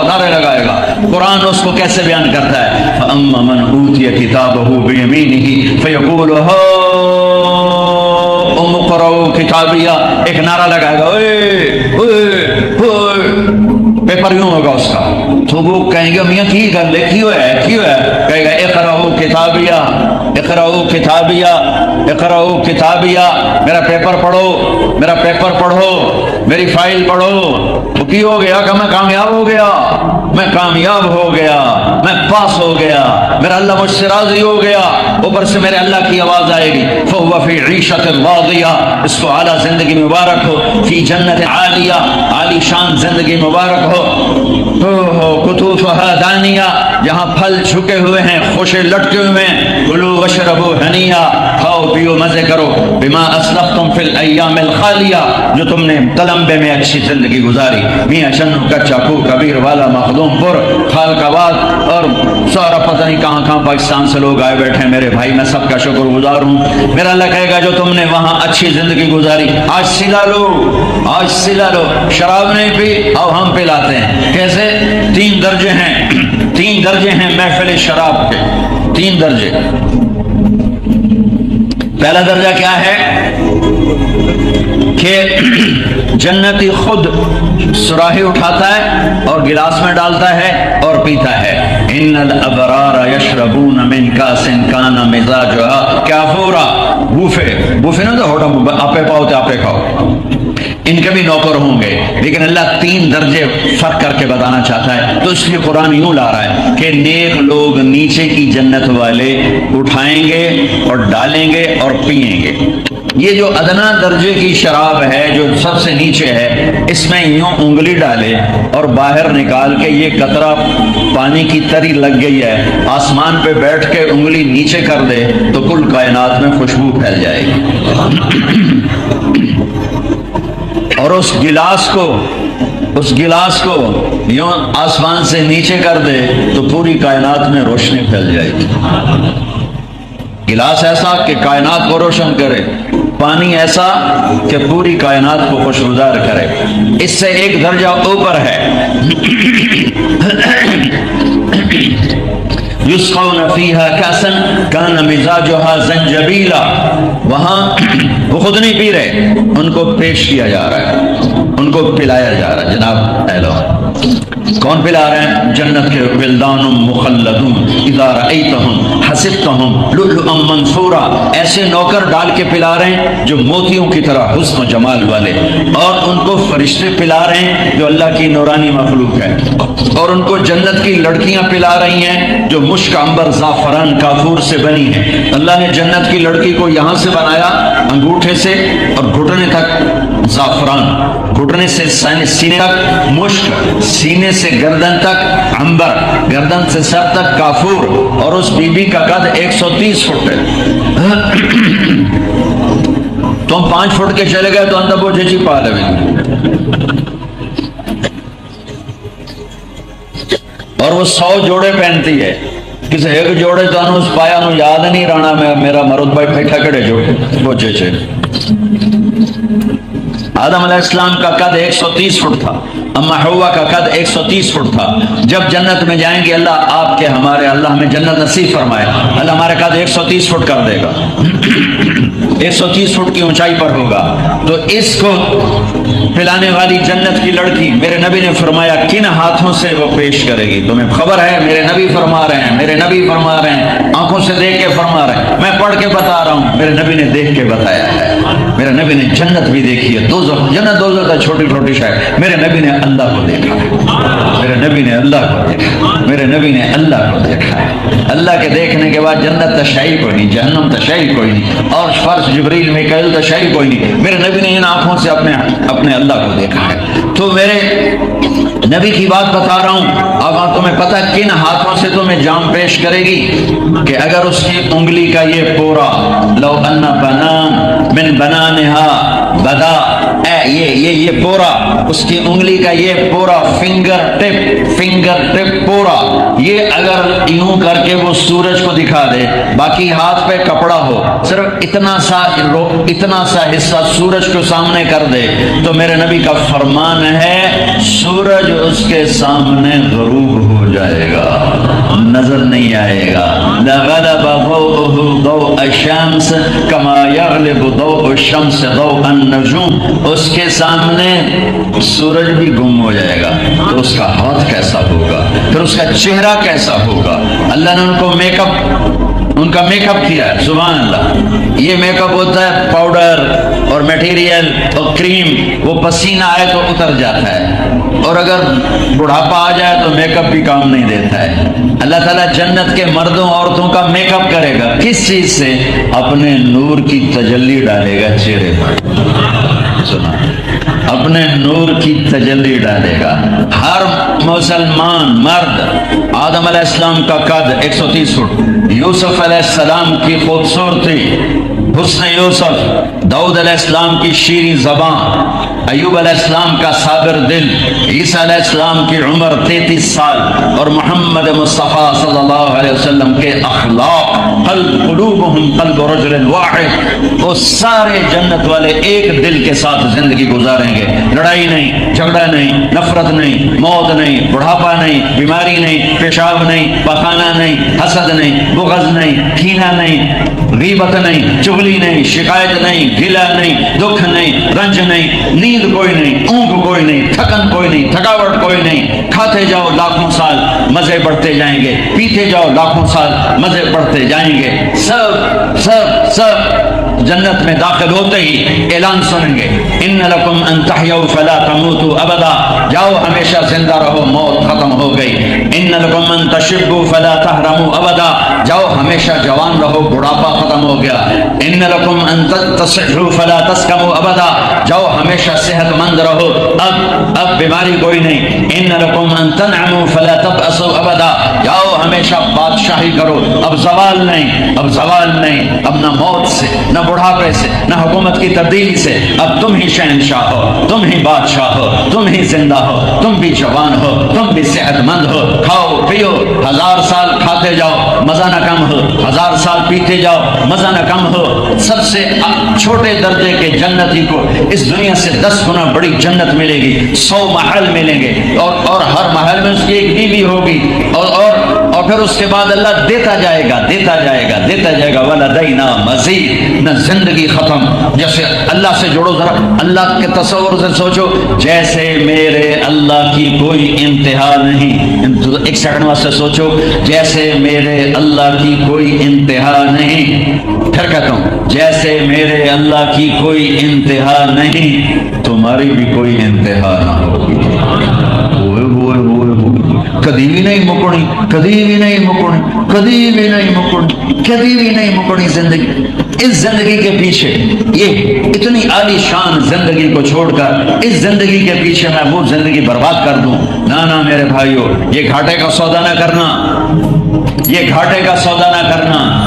نعرے لگائے گا۔ قرآن اس کو کیسے بیان کرتا ہے؟ فَأَمَّا مَنْ أُوتِيَ كِتَابَهُ بِيَمِينِهِ فَيَقُولُ هَاؤُمُ اقْرَءُوا کتابیہ، ایک نعرہ لگائے گا، پیپر یوں ہوگا اس کا، تو وہ کہیں گے میاں کی گل کیوں ہے، کہے گا اقرأوا کتابیہ، میرا پیپر پڑھو، میری فائل پڑھو۔ وہ کی ہو گیا کہ میں کامیاب ہو گیا، میں پاس ہو گیا، میرا اللہ مجھ سے راضی ہو گیا، اوپر سے میرے اللہ کی آواز آئے گی، فَهُوَ فِي عِيشَةٍ رَاضِيَةٍ، اس کو اعلیٰ زندگی مبارک ہو، فی جنت عالیہ، عالی شان زندگی مبارک ہو، قطوفها دانیہ، جہاں پھل جھکے ہوئے ہیں، خوشے لٹکے ہوئے ہیں، کلوا واشربوا ہنیئا، کھاؤ پیو مزے کرو، بما اسلفتم فی الایام الخالیہ، جو تم نے تلمبے میں اچھی زندگی گزاری، میاں چنو کچا کو کبیر والا مخدوم پور خالقآباد اور سارا پتہ نہیں کہاں پاکستان سے لوگ آئے بیٹھے ہیں میرے بھائی، میں سب کا شکر گزار ہوں۔ میرا اللہ کہے گا جو تم نے وہاں اچھی زندگی گزاری، آج سلا لو، شراب نہیں پی، اب ہم پلاتے ہیں۔ کیسے؟ 3 درجے ہیں محفل شراب کے، 3 درجے۔ پہلا درجہ کیا ہے کہ جنتی خود سراہی اٹھاتا ہے اور گلاس میں ڈالتا ہے اور پیتا ہے۔ ان الابرار یشربون من کاس کان مزاجها کافورا، بوفے نہ تو ہوٹا آپے پاؤ تے آپے کھاؤ، ان کے بھی نوکر ہوں گے، لیکن اللہ 3 درجے فرق کر کے بتانا چاہتا ہے، تو اس لیے قرآن یوں لا رہا ہے کہ نیک لوگ نیچے کی جنت والے اٹھائیں گے اور ڈالیں گے اور پئیں گے۔ یہ جو ادنا درجے کی شراب ہے جو سب سے نیچے ہے، اس میں یوں انگلی ڈالے اور باہر نکال کے یہ قطرہ پانی کی تری لگ گئی ہے، آسمان پہ بیٹھ کے انگلی نیچے کر دے تو کل کائنات میں خوشبو پھیل جائے گی، اور اس گلاس کو یوں آسمان سے نیچے کر دے تو پوری کائنات میں روشنی پھیل جائے گی۔ گلاس ایسا کہ کائنات کو روشن کرے، پانی ایسا کہ پوری کائنات کو خوشگوار کرے۔ اس سے ایک درجہ اوپر ہے، یسقون فیہا کاسا کان مزاجہا زنجبیلا، وہاں وہ خود نہیں پی رہے، ان کو پیش کیا جا رہا ہے، ان کو پلایا جا رہا ہے۔ جناب اہلو، کون پلا رہے ہیں؟ جنت کے ولدان مخلدون اذا رأیتہم حسبتہم لؤلؤا منثورا، ایسے نوکر ڈال کے پلا رہے ہیں جو موتیوں کی طرح حسن و جمال والے، اور ان کو فرشتے پلا رہے ہیں جو اللہ کی نورانی مخلوق ہے، اور ان کو جنت کی لڑکیاں پلا رہی ہیں جو مشک عنبر زعفران کافور سے بنی ہیں۔ اللہ نے جنت کی لڑکی کو یہاں سے بنایا، انگوٹھے سے اور گھٹنے تک زعفران، گھٹنے سے سینے تک مشک، سینے سے گردن تک عنبر، گردن سے سر تک کافور، اور اس بی بی کا قد 130 فٹ ہے۔ تم 5 فٹ کے چلے گئے تو اندر بوجھے جی پا لے، اور وہ 100 جوڑے پہنتی ہے، کسی ایک جوڑے تو انہوں اس پایا انہوں یاد نہیں رانا میں میرا مرد بھائی پھیٹھا کڑے جوڑے بوجھے چھے۔ آدم علیہ السلام کا قد 130 فٹ تھا، اما حوا کا قد 130 فٹ تھا. جب جنت میں جائیں گے اللہ آپ کے ہمارے اللہ ہمیں جنت نصیب فرمائے, اللہ ہمارے قد 130 فٹ کر دے گا, 130 فٹ کی اونچائی پر ہوگا. تو اس کو پلانے والی جنت کی لڑکی میرے نبی نے فرمایا کن ہاتھوں سے وہ پیش کرے گی؟ تمہیں خبر ہے میرے نبی فرما رہے ہیں, میرے نبی فرما رہے ہیں, آنکھوں سے دیکھ کے فرما رہے ہیں, میں پڑھ کے بتا رہا ہوں, میرے نبی نے دیکھ کے بتایا ہے. میرے نبی نے جنت بھی دیکھی ہے, دوزخ, جنت دوزخ کا چھوٹی چھوٹی شے, میرے نبی نے اللہ کو دیکھا ہے, میرے نبی نے اللہ کو دیکھا, میرے نبی نے اللہ کو دیکھا ہے. اللہ کے دیکھنے کے بعد جنت تشائی کوئی نہیں, جہنم تشائی کوئی نہیں, اور فرش جبریل میکائیل تشائی کوئی نہیں. میرے نبی نے ان آنکھوں سے اپنے اللہ کو دیکھا ہے. تو میرے نبی کی بات بتا رہا ہوں. اب تمہیں پتہ کن ہاتھوں سے تمہیں جام پیش کرے گی کہ اگر اس کی انگلی کا یہ پورا لو ان بنان من بنانها بدا, یہ پورا اس کی انگلی کا یہ پورا فنگر ٹپ پورا, یہ اگر یوں کر کے وہ سورج کو دکھا دے, باقی ہاتھ پہ کپڑا ہو, صرف اتنا سا حصہ سورج کو سامنے کر دے, تو میرے نبی کا فرمان ہے سورج اس کے سامنے غروب ہو جائے گا, نظر نہیں آئے گا. لغلب ضوءه ضوء الشمس كما يغلب ضوء الشمس ضوء النجوم, اس کے سامنے سورج بھی گم ہو جائے گا. تو اس کا ہاتھ کیسا ہوگا, پھر اس کا چہرہ کیسا ہوگا. اللہ نے ان کا میک اپ کیا ہے, سبحان اللہ. یہ میک اپ ہوتا ہے پاؤڈر اور میٹیریل اور کریم, وہ پسینہ آئے تو اتر جاتا ہے, اور اگر بڑھاپا آ جائے تو میک اپ بھی کام نہیں دیتا ہے. اللہ تعالیٰ جنت کے مردوں عورتوں کا میک اپ کرے گا, کس چیز سے؟ اپنے نور کی تجلی ڈالے گا چہرے پر. سنا, اپنے نور کی تجلی ڈالے گا. ہر مسلمان مرد, آدم علیہ السلام کا قد 130 فٹ, یوسف علیہ السلام کی خوبصورتی, حسن یوسف, داؤد علیہ السلام کی شیریں زبان, ایوب علیہ السلام کا صابر دل, عیسیٰ علیہ السلام کی عمر 33 سال, اور محمد مصطفیٰ صلی اللہ علیہ وسلم کے اخلاق, قلوبہم قلب رجل واحد, وہ سارے جنت والے ایک دل کے ساتھ زندگی گزاریں گے. لڑائی نہیں, جھگڑا نہیں, نفرت نہیں, موت نہیں, بڑھاپا نہیں, بیماری نہیں, پیشاب نہیں, پخانہ نہیں, حسد نہیں, بغض نہیں, کینہ نہیں, غیبت نہیں, چغلی نہیں, شکایت نہیں, گلہ نہیں, دکھ نہیں, رنج نہیں, نیند کوئی نہیں, اونگ کوئی نہیں, تھکن کوئی نہیں, تھکاوٹ کوئی نہیں. کھاتے جاؤ لاکھوں سال مزے بڑھتے جائیں گے, پیتے جاؤ لاکھوں سال مزے بڑھتے جائیں گے. سب جنت میں داخل ہوتے ہی اعلان سنیں گے, ان لکم ان تحیوا فلا تموتوا ابدا, جاؤ ہمیشہ زندہ رہو, موت ختم ہو گئی. ان لکم ان تشبوا فلا تحرموا ابدا, جاؤ ہمیشہ جوان رہو, بڑھاپا ختم ہو گیا. ان لکم ان تصحوا فلا تسقموا ابدا, جاؤ ہمیشہ صحت مند رہو, اب بیماری کوئی نہیں. ان لکم ان تنعموا فلا تبأسوا ابدا, جاؤ ہمیشہ بادشاہی کرو, اب زوال نہیں, اب نہ موت سے, نہ بڑھاپے سے, نہ حکومت کی تبدیلی سے, اب تم ہی شہنشاہ ہو, تم ہی بادشاہ ہو, تم ہی زندہ ہو, تم بھی جوان ہو, تم بھی صحت مند ہو. کھاؤ پیو, 1000 سال کھاتے جاؤ, مزہ نہ کم ہو, 1000 سال پیتے جاؤ, مزہ نہ کم ہو. سب سے چھوٹے درجے کے جنتی کو اس دنیا سے 10 گنا بڑی جنت ملے گی, 100 محل ملیں گے, اور ہر محل میں اس کی ایک بیوی ہوگی, اور پھر اس کے بعد اللہ دیتا جائے گا. ولدینا مزید, نہ زندگی ختم. جیسے اللہ سے جوڑو, ذرا اللہ کے تصور سے سوچو, جیسے میرے اللہ کی کوئی انتہا نہیں. ایک سیکنڈ واسطے سوچو, جیسے میرے اللہ کی کوئی انتہا نہیں. پھر کہتا ہوں, جیسے میرے اللہ کی کوئی انتہا نہیں, تمہاری بھی کوئی انتہا نہ ہوگی. کبھی بھی نہیں مکڑی زندگی. اس زندگی کے پیچھے, یہ اتنی عالی شان زندگی کو چھوڑ کر اس زندگی کے پیچھے میں وہ زندگی برباد کر دوں, نہ میرے بھائیو, یہ گھاٹے کا سودا نہ کرنا,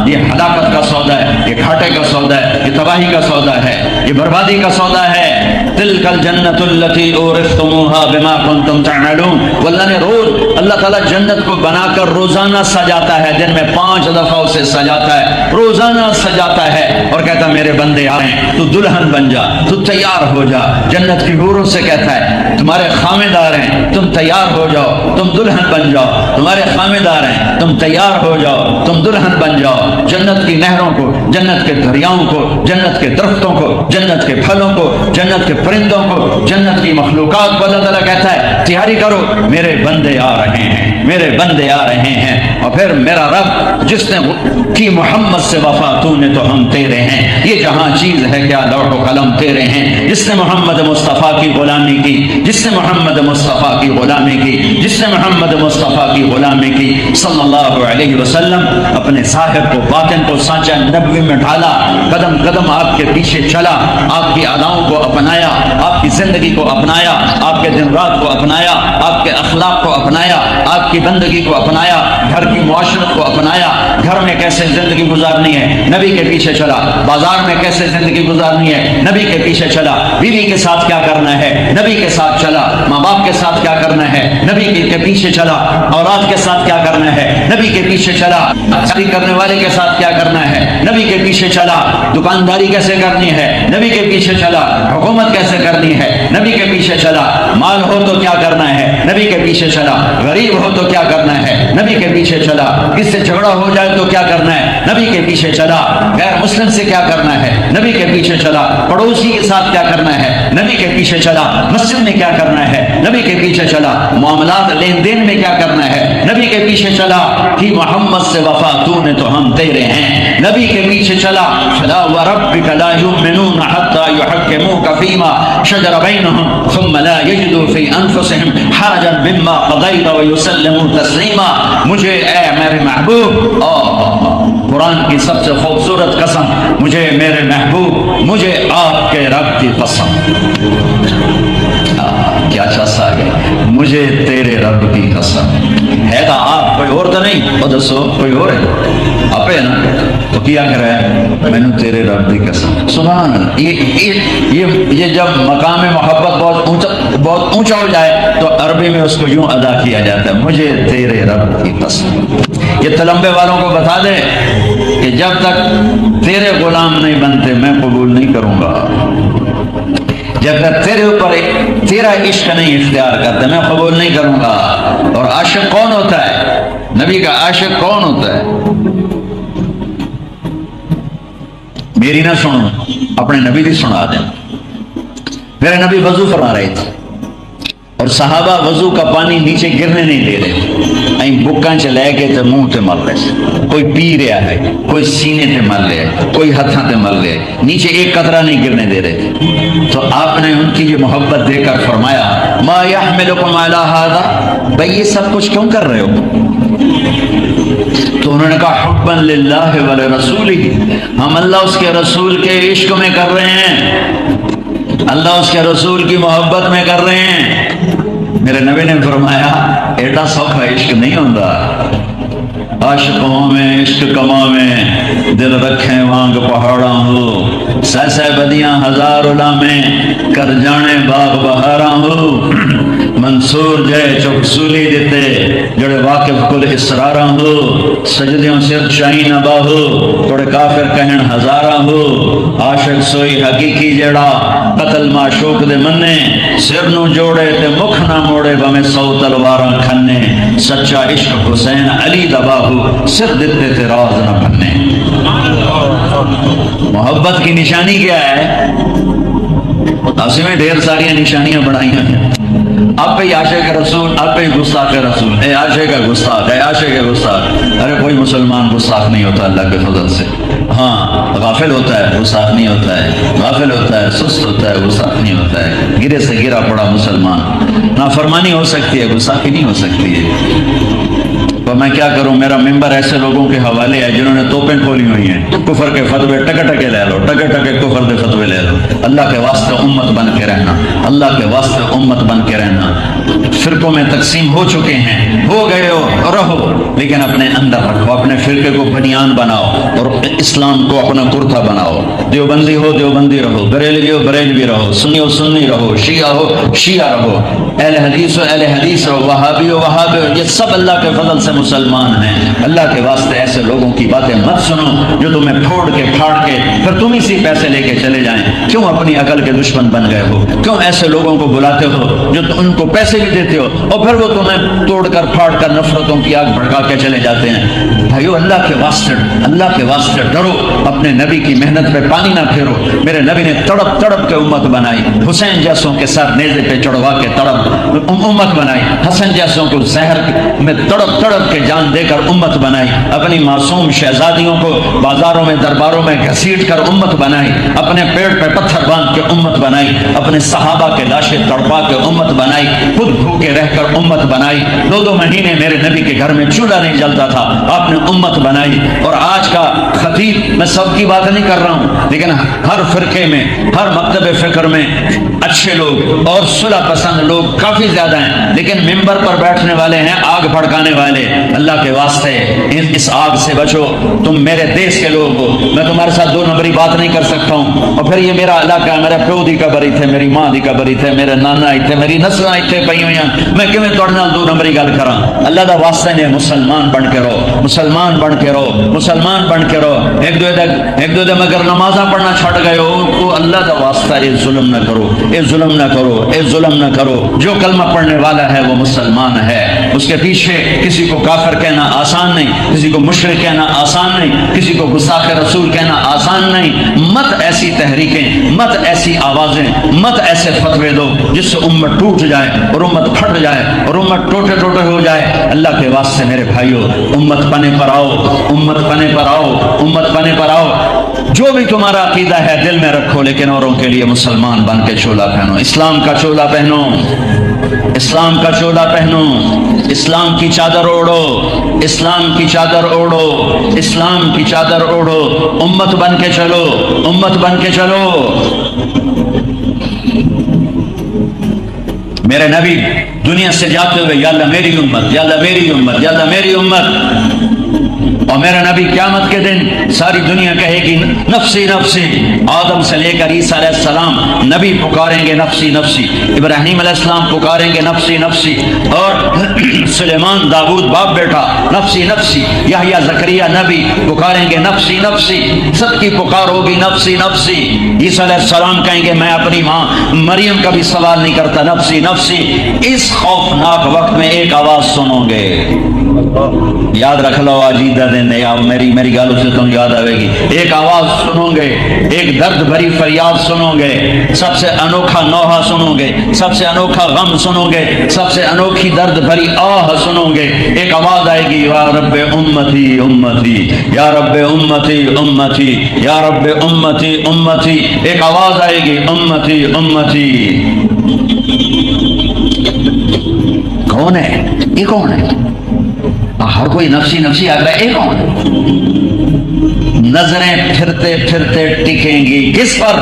یہ ہلاکت کا سودا ہے, یہ گھاٹے کا سودا ہے, یہ تباہی کا سودا ہے, یہ بربادی کا سودا ہے. تلک الجنت التی اورثتموها بما کنتم تعملون. اللہ نے روز اللہ تعالیٰ جنت کو بنا کر روزانہ سجاتا ہے، دن میں 5 دفعہ اسے سجاتا ہے، روزانہ سجاتا ہے اور کہتا ہے میرے بندے آ رہے ہیں، تو دلہن بن جا، تو تیار ہو جا. جنت کی حوروں سے کہتا ہے تمہارے خامدار ہیں، تم تیار ہو جاؤ، تم دلہن بن جاؤ. تمہارے خامدار ہیں، تم تیار ہو جاؤ، تم دلہن بن جاؤ. جنت کی نہروں کو، جنت کے دریاؤں کو، جنت کے درختوں کو، جنت کے پھلوں کو، جنت کے پرندوں کو، جنت کی مخلوقات کو اللہ تعالیٰ کہتا ہے تیاری کرو، میرے بندے آ رہے ہیں، میرے بندے آ رہے ہیں. اور پھر میرا رب جس نے کی محمد سے وفا تو نے تو ہم تیرے ہیں، یہ جہاں چیز ہے کیا لوح و قلم تیرے ہیں. جس نے محمد مصطفیٰ کی غلامی کی، جس نے محمد مصطفیٰ کی غلامی کی، جس نے محمد مصطفیٰ کی غلامی کی صلی اللہ علیہ وسلم، اپنے ظاہر کو باطن کو سانچہ نبوی میں ڈھالا، قدم قدم آپ کے پیچھے چلا، آپ کی اداؤں کو اپنایا، آپ کی زندگی کو اپنایا، آپ کے دن رات کو اپنایا، آپ کے اخلاق کو اپنایا، آپ کی بندگی کو اپنایا، گھر کی معاشرت کو اپنایا. گھر میں کیسے زندگی گزارنی ہے، نبی کے پیچھے چلا. بازار میں کیسے زندگی گزارنی ہے، نبی کے پیچھے چلا. بیوی کے ساتھ کیا کرنا ہے، نبی کے ساتھ چلا. ماں باپ کے ساتھ کیا کرنا ہے، نبی کے پیچھے چلا. اولاد کے ساتھ کیا کرنا ہے، نبی کے پیچھے چلا. شادی کرنے والے کے ساتھ کیا کرنا ہے، نبی کے پیچھے چلا. دکانداری کیسے کرنی ہے، نبی کے پیچھے چلا. حکومت کیسے کرنی ہے، نبی کے پیچھے چلا. مال ہو تو کیا کرنا ہے، نبی کے پیچھے چلا. غریب ہو تو کیا کرنا ہے، نبی کے پیچھے چلا. کس سے جھگڑا ہو جائے تو کیا کرنا ہے، نبی کے پیچھے چلا. غیر مسلم سے کیا کرنا ہے، نبی کے پیچھے چلا. پڑوسی کے ساتھ کیا کرنا ہے، نبی کے پیچھے چلا. مسجد میں کیا کرنا ہے، نبی کے پیچھے چلا. معاملات لین دین میں کیا کرنا ہے، نبی کے پیچھے چلا. کہ محمد سے وفا تو نے تو ہم تیرے ہیں، نبی کے پیچھے چلا. فلا وربک لا یؤمنون حتی یحکموک فیما شجر بینہم ثم لا یجدوا فی انفسہم حرجا مما قضیت ویسلموا تسلیما. مجھے اے میرے محبوب، قرآن کی سب سے خوبصورت قسم، مجھے میرے محبوب، مجھے آپ کے رب کی قسم. کیا اچھا سا گیا، مجھے تیرے رب کی قسم. ہے تو آپ کوئی اور تو نہیں، وہ دسو کوئی اور ہے، آپ ہے نا، تو کیا کر رہا ہے، میں نے تیرے رب کی قسم. سبحان اللہ. یہ جب مقام محبت بہت اونچا ہو جائے تو عربی میں اس کو یوں ادا کیا جاتا ہے، مجھے تیرے رب کی قسم. یہ تلمبے والوں کو بتا دے کہ جب تک تیرے غلام نہیں بنتے میں قبول نہیں کروں گا. جب تک تیرے اوپر تیرا عشق نہیں اختیار کرتے میں قبول نہیں کروں گا. اور عاشق کون ہوتا ہے، نبی کا عاشق کون ہوتا ہے؟ میری نہ سنو، اپنے نبی کی سنا دیں. میرے نبی وضو فرما رہے تھے اور صحابہ وضو کا پانی نیچے گرنے نہیں دے رہے، بکاں چ لے کے منہ تے مل رہے. کوئی پی رہا ہے، کوئی سینے تے مل رہا ہے، کوئی ہاتھاں تے مل رہا ہے، نیچے ایک قطرہ نہیں گرنے دے رہے. تو آپ نے ان کی یہ محبت دے کر فرمایا ما یحملکم علی ھذا، بھائی یہ سب کچھ کیوں کر رہے ہو؟ تو انہوں نے کہا حبا للہ ولرسولہ، ہم اللہ اس کے رسول کے عشق میں کر رہے ہیں، اللہ اس کے رسول کی محبت میں کر رہے ہیں. میرے نبی نے فرمایا ایڈا سوکھا عشق نہیں ہوتا. عاشقوں میں عشق کما میں دل رکھیں وانگ پہاڑاں ہو، سہ سہ بدیاں ہزار علامیں کر جانے باغ بہاراں ہو. منصور جے چک سولی دیتے جڑے واقف کل اسراراں ہو، سجدیوں سر چائی نہ باہو توڑے کافر کہن ہزاراں ہو. عاشق سوئی حقیقی جڑا قتل معشوق دے منے، سر نو جوڑے تے مکھ نہ موڑے بمیں 100 تلواراں کھنے. سچا عشق حسین علی دا باہو، سر دیتے تے راز نہ بننے. محبت کی نشانی کیا ہے؟ اسی میں ڈھیر ساری نشانیاں بڑھائیاں ہیں. آپ پہ عاشق رسول، آپ پہ گستاخ رسول، اے عاشق کا گستاخ، اے عاشق کا گستاخ. ارے کوئی مسلمان گستاخ نہیں ہوتا اللہ کے فضل سے. ہاں غافل ہوتا ہے، گستاخ نہیں ہوتا ہے. غافل ہوتا ہے، سست ہوتا ہے، گستاخ نہیں ہوتا ہے. گرے سے گرا پڑا مسلمان. نافرمانی ہو سکتی ہے، گستاخی نہیں ہو سکتی ہے. تو میں کیا کروں، میرا ممبر ایسے لوگوں کے حوالے ہے جنہوں نے توپیں کھولی ہوئی ہیں. کفر کے فتوے ٹکے ٹکے لے لو، ٹکے ٹکے کفر کے فتوے لے لو. اللہ کے واسطے امت بن کے رہنا، اللہ کے واسطے امت بن کے رہنا. رہنا. فرقوں میں تقسیم ہو چکے ہیں, ہو گئے ہو, رہو, لیکن اپنے اندر رکھو, اپنے فرقے کو بنیان بناؤ اور اسلام کو اپنا کرتا بناؤ. دیوبندی ہو دیوبندی رہو, بریلوی ہو بریلوی رہو, سنی ہو سنی رہو, شیعہ ہو شیعہ رہو, اہل حدیث ہو اہل حدیث رہو, وہابی ہو وہابی ہو, یہ سب اللہ کے فضل سے مسلمان ہیں. اللہ کے واسطے ایسے لوگوں کی باتیں مت سنو جو تمہیں پھوڑ کے پھاڑ کے پھر تم اسی پیسے لے کے چلے جائیں. کیوں اپنی عقل کے دشمن بن گئے ہو؟ کیوں ایسے لوگوں کو بلاتے ہو جو ان کو پیسے بھی دیتے ہو اور پھر وہ تمہیں توڑ کر پھاڑ کر نفرتوں کی آگ بھڑکا کے چلے جاتے ہیں؟ بھائیو, اللہ کے واسطے ڈرو, اپنے نبی کی محنت پہ پانی نہ پھیرو. میرے نبی نے تڑپ تڑپ کے امت بنائی, حسین جیسوں کے سر نیزے پہ چڑھوا کے تڑپ امت بنائی, حسن جیسوں کو زہر میں تڑپ تڑپ کے جان دے کر امت بنائی, اپنی معصوم شہزادیوں کو بازاروں میں درباروں میں گھسیٹ کر امت بنائی, اپنے پیڑ پہ پتھر باندھ کے امت بنائی, اپنے صحابہ کے لاشیں تڑپا کے امت بنائی, خود بھوکے رہ کر امت بنائی. 2 مہینے میرے نبی کے گھر میں چولہا نہیں جلتا تھا, آپ نے امت بنائی. اور آج کا خطیب, میں سب کی بات نہیں کر رہا ہوں, لیکن ہر فرقے میں ہر مکتب فکر میں اچھے لوگ اور صلح پسند لوگ کافی زیادہ ہیں, لیکن ممبر پر بیٹھنے والے ہیں آگ بھڑکانے والے. اللہ کے واسطے اس آگ سے بچو. تم میرے دیش کے لوگ ہو, میں تمہارے ساتھ 2 نمبری بات نہیں کر سکتا ہوں. اور پھر یہ میرا علاقہ ہے, میرے پیو دی قبر تھے, میری ماں دی قبر تھے, میرے نانا تھے, میری نسل تھے پئی ہوئی, میں کیوں تھوڑے نال 2 نمبری گل کراں؟ اللہ دا واسطے نے مسلمان بن کے رہو, مسلمان بن کے رہو, مسلمان بن کے رہو. ایک دو دے مگر نمازاں پڑھنا چھڑ گئے ہو, اللہ دا واسطہ یہ ظلم نہ کرو, یہ ظلم نہ کرو, یہ ظلم نہ کرو. جو کلمہ پڑھنے والا ہے وہ مسلمان ہے, اس کے پیچھے کسی کو کافر کہنا آسان نہیں, کسی کو مشرک کہنا آسان نہیں, کسی کو گستاخ رسول کہنا آسان نہیں. مت ایسی تحریکیں, مت ایسی آوازیں, مت ایسے فتوے دو جس سے امت ٹوٹ جائے اور امت پھٹ جائے اور امت ٹوٹے ٹوٹے ہو جائے. اللہ کے واسطے میرے بھائیو, امت پنے پر آؤ, امت پنے پر آؤ, امت پنے پر آؤ. جو بھی تمہارا عقیدہ ہے دل میں رکھو, لیکن اوروں کے لیے مسلمان بن کے چولا پہنو, اسلام کا چولا پہنو, اسلام کا چولا پہنو, اسلام کی چادر اوڑھو, اسلام کی چادر اوڑھو, اسلام کی چادر اوڑھو. امت بن کے چلو, امت بن کے چلو. میرے نبی دنیا سے جاتے ہوئے یا اللہ میری امت, یا اللہ میری امت, یا اللہ میری امت. اور میرا نبی قیامت کے دن ساری دنیا کہے گی نفسی نفسی. آدم سے لے کر عیسیٰ علیہ السلام نبی پکاریں گے نفسی نفسی, ابراہیم علیہ السلام پکاریں گے نفسی نفسی, اور سلیمان داؤد باپ بیٹا نفسی نفسی, یحییٰ زکریہ نبی پکاریں گے نفسی نفسی. سب کی پکار ہوگی نفسی نفسی. عیسیٰ علیہ السلام کہیں گے میں اپنی ماں مریم کا بھی سوال نہیں کرتا, نفسی نفسی. اس خوفناک وقت میں ایک آواز سنو گے, یاد رکھ لو آجیدہ دن, میری گالوں سے تم یاد آئے گی. ایک آواز سنو گے, ایک درد بھری فریاد سنو گے, سب سے انوکھا نوحہ سنو گے, سب سے انوکھا غم سنو گے, سب سے انوکھی درد بھری آہ سنو گے. ایک آواز آئے گی, یا رب امتی امتی, یا رب امتی امتی, یا رب امتی امتی. ایک آواز آئے گی امتی امتی. کون ہے یہ, کون ہے؟ ہر کوئی نفسی نفسی آ رہا ہے, یہ کون ہے؟ نظریں پھرتے پھرتے ٹکیں گی کس پر؟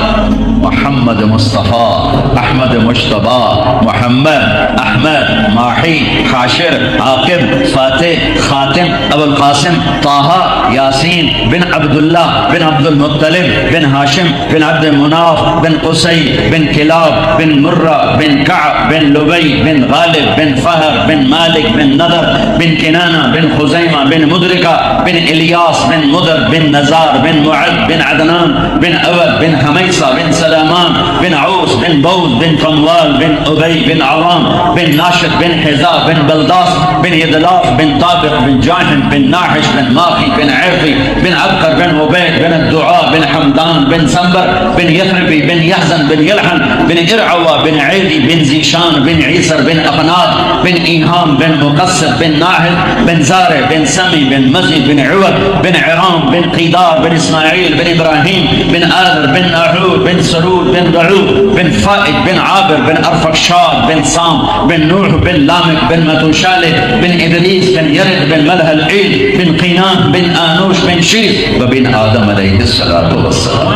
محمد مصطفیٰ, احمد مجتبیٰ, محمد, احمد, ماحی, حاشر, عاقب, فاتح, خاتم, ابو القاسم, طه, یاسین, بن عبداللہ, بن عبد المطلب, بن ہاشم, بن عبد مناف, بن قصی, بن کلاب, بن مرہ, بن کعب, بن لبی, بن غالب, بن فہر, بن مالک, بن نضر, بن کنانہ, بن خزیمہ, بن مدرکہ, بن الیاس, بن مدر, بن نزار, بن معد, بن عدنان, بن اود, بن حمیصہ, بن سلامان, بن عوس, بن بوز, بن قنوال, بن ابی, بن عوام, بن ناشد, بن حذاء, بن بلداس, بن یدلاف, بن طابق, بن جاہن, بن ناحش, بن ماخی, بن عرقی, بن عبقر, بن عبید, بن الدعاء, بن حمدان, بن سنبر, بن یثربی, بن یحزن, بن یلحن, بن ارعوا, بن عیدی, بن زیشان, بن عیسر, بن اقناد, بن ایہام, بن مقصر, بن ناحد, بن زارع, بن سمی, بن مزید, بن عوض, بن عرام, بن قیدار, بن اسماعیل, بن ابراہیم, بن آذر, بن ناحور, بن سرور, بن رعوب, بن فائد, بن عابر, بن ارفقشاد, بن سام, بن نوح, بن لامک, بن متوشالح, بن ادریس, بن یرد, بن ملح العید, بن قینان, بن آنوش, بن شیث, وبن آدم علیہ الصلاۃ والسلام.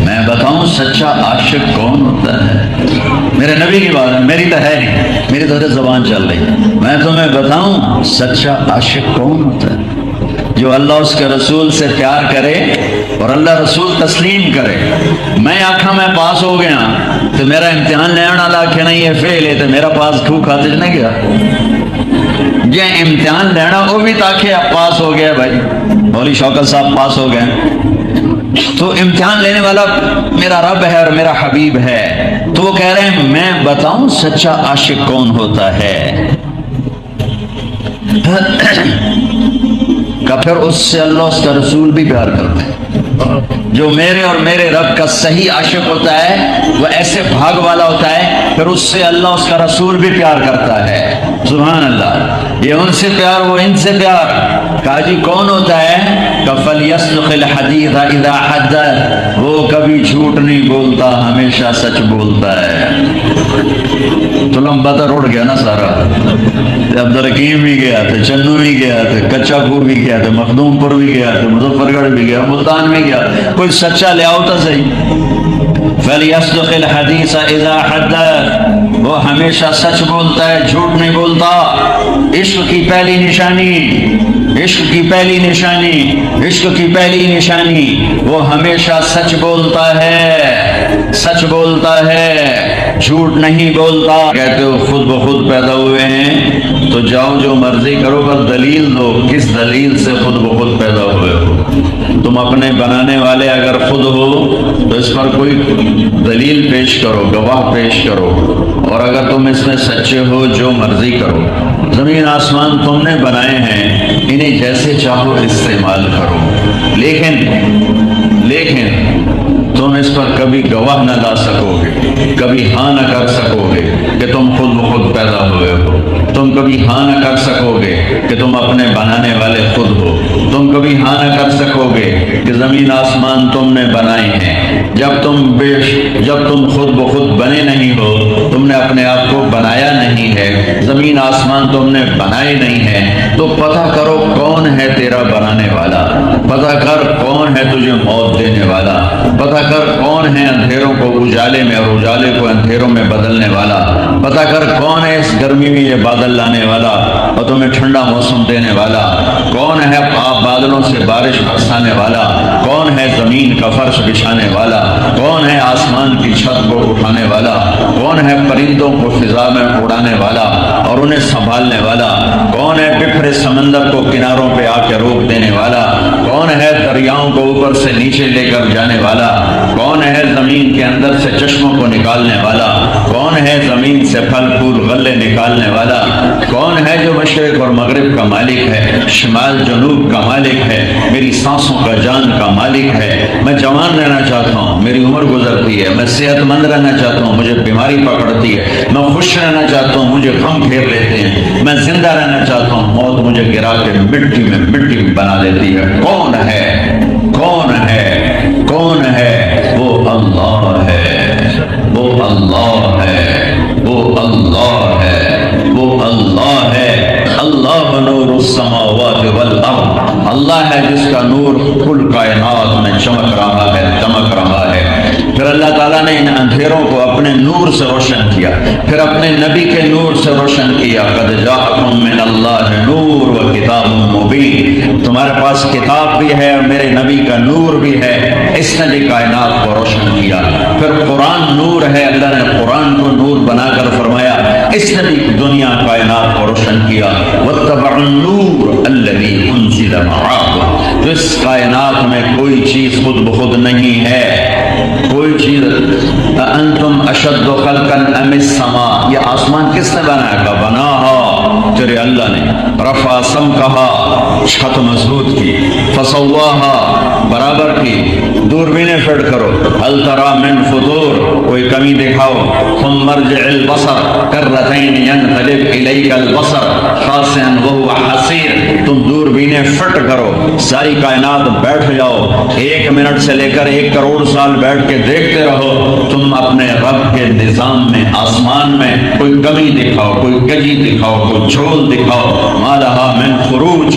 میں بتاؤں بتاؤں سچا عاشق کون ہوتا ہے؟ میرے نبی کی بات ہے، میری تو ہے نہیں، میری تو زبان چل رہی ہے۔ میں تمہیں بتاؤں سچا عاشق کون ہوتا ہے؟ جو اللہ اس کے رسول سے پیار کرے اور اللہ رسول تسلیم کرے۔ میں آکھا میں پاس ہو گیا تو میرا امتحان لینا والا کہ نہیں یہ فیل ہے تو میرا پاس کھو کھاتے نہیں گیا۔ یہ امتحان لینا وہ بھی تاکہ آپ پاس ہو گیا بھائی، مولوی شوکت صاحب پاس ہو گئے، تو امتحان لینے والا میرا رب ہے اور میرا حبیب ہے۔ تو وہ کہہ رہے ہیں میں بتاؤں سچا عاشق کون ہوتا ہے؟ کہ پھر اس سے اللہ اس کا رسول بھی پیار کرتے ہیں۔ جو میرے اور میرے رب کا صحیح عاشق ہوتا ہے وہ ایسے بھاگ والا ہوتا ہے، پھر اس سے اللہ اس کا رسول بھی پیار کرتا ہے۔ سبحان اللہ، یہ ان سے پیار وہ ان سے پیار۔ کہا جی کون ہوتا ہے؟ کہ فَلْيَصْدِقِ الْحَدِيثَ إِذَا حَدَّثَ، وہ کبھی جھوٹ نہیں بولتا، ہمیشہ سچ بولتا ہے۔ تو لمبا تو روڑ گیا نا سارا، عبدالحکیم بھی گیا تھا، چنو بھی گیا تھا، کچا پور بھی گیا تھا، مخدوم پور بھی گیا تھا، مظفر گڑھ بھی گیا، ملتان بھی گیا، کوئی سچا لے آؤ تو صحیح۔ فَلْيَصْدِقِ الْحَدِيثَ إِذَا حَدَّثَ، وہ ہمیشہ سچ بولتا ہے، جھوٹ نہیں بولتا۔ عشق کی پہلی نشانی، عشق کی پہلی نشانی، عشق کی پہلی نشانی، وہ ہمیشہ سچ بولتا ہے، سچ بولتا ہے، جھوٹ نہیں بولتا۔ کہتے ہو خود بخود پیدا ہوئے ہیں تو جاؤ جو مرضی کرو پر دلیل دو، کس دلیل سے خود بخود پیدا ہوئے ہو؟ تم اپنے بنانے والے اگر خود ہو تو اس پر کوئی دلیل پیش کرو، گواہ پیش کرو، اور اگر تم اس میں سچے ہو جو مرضی کرو۔ زمین آسمان تم نے بنائے ہیں، انہیں جیسے چاہو استعمال کرو، لیکن تم اس پر کبھی گواہ نہ لا سکو گے، کبھی ہاں نہ کر سکو گے کہ تم خود بخود پیدا ہوئے ہو، تم کبھی ہاں نہ کر سکو گے کہ تم اپنے بنانے والے خود ہو، تم کبھی ہاں نہ کر سکو گے کہ زمین آسمان تم نے بنائے ہیں۔ جب تم خود بخود بنے نہیں ہو، تم نے اپنے آپ کو بنایا نہیں ہے، زمین آسمان تم نے بنائے نہیں ہیں، تو پتہ کرو کون ہے تیرا بنانے والا، پتہ کر کون ہے تجھے موت دینے والا، پتہ کر کون ہے اندھیروں کو اجالے میں اور اجالے کو اندھیروں میں بدلنے والا، پتہ کر کون ہے اس گرمی میں یہ بادل لانے والا اور تمہیں ٹھنڈا موسم دینے والا، کون ہے بادلوں سے بارش برسانے والا، کون ہے زمین کا فرش بچھانے والا، کون ہے آسمان کی چھت کو اٹھانے والا، کون ہے پرندوں کو فضا میں اڑانے والا اور انہیں سنبھالنے والا، کون ہے بکھرے سمندر کو کناروں پہ آ کے روک دینے والا، کون ہے دریاؤں کو اوپر سے نیچے لے کر جانے والا، کون ہے زمین کے اندر سے چشموں کو نکالنے والا، کون ہے زمین سے پھل پھول غلے نکالنے والا، کون ہے جو مشرق اور مغرب کا مالک ہے، شمال جنوب کا مالک ہے، میری سانسوں کا جان کا مالک ہے۔ میں جوان رہنا چاہتا ہوں، میری عمر گزرتی ہے، میں صحت مند رہنا چاہتا ہوں، مجھے بیماری پکڑتی ہے، میں خوش رہنا چاہتا ہوں، مجھے غم گھیر لیتے ہیں، میں زندہ رہنا چاہتا ہوں، موت مجھے گرا کے مٹی میں بنا دیتی ہے۔ کون ہے؟ کون ہے؟ کون ہے؟ وہ اللہ ہے، وہ اللہ ہے، وہ اللہ ہے، وہ اللہ ہے۔ اللہ نور السماوات والارض، اللہ ہے جس کا نور کل کائنات میں چمک رہا ہے، دمک رہا ہے۔ پھر اللہ تعالیٰ نے ان اندھیروں کو اپنے نور سے روشن کیا، پھر اپنے نبی کے نور سے روشن کیا۔ قد جاءکم من اللہ نور و کتاب مبین، تمہارے پاس کتاب بھی ہے اور میرے نبی کا نور بھی ہے، اس نے بھی کائنات کو روشن کیا۔ پھر قرآن نور ہے، اللہ نے قرآن کو نور بنا کر فرمایا، اس نے بھی دنیا کائنات کو روشن کیا۔ واتبعوا النور الذی انزل معه، تو اس کائنات میں کوئی چیز خود بخود نہیں ہے، کوئی چیز۔ انتم اشد خلقا ام السماء، یہ آسمان کس نے بنایا؟ کا بناہا تیرے اللہ نے۔ رفع سمکہا، چھت مضبوط کی، فسواہا، برابر کی، دوربینیں فٹ کرو، هل ترى من فطور، کوئی کمی دکھاؤ۔ ثم ارجع البصر کرتین ينقلب الیک البصر خاسئا وهو حسیر، تم دوربینیں فٹ کرو، ساری کائنات بیٹھ جاؤ، 1 منٹ سے لے کر 1 کروڑ سال بیٹھ کے دیکھتے رہو، تم اپنے رب کے نظام میں آسمان میں کوئی کمی دکھاؤ، کوئی کجی دکھاؤ، کوئی جھول دکھاؤ، ما لہا من خروج،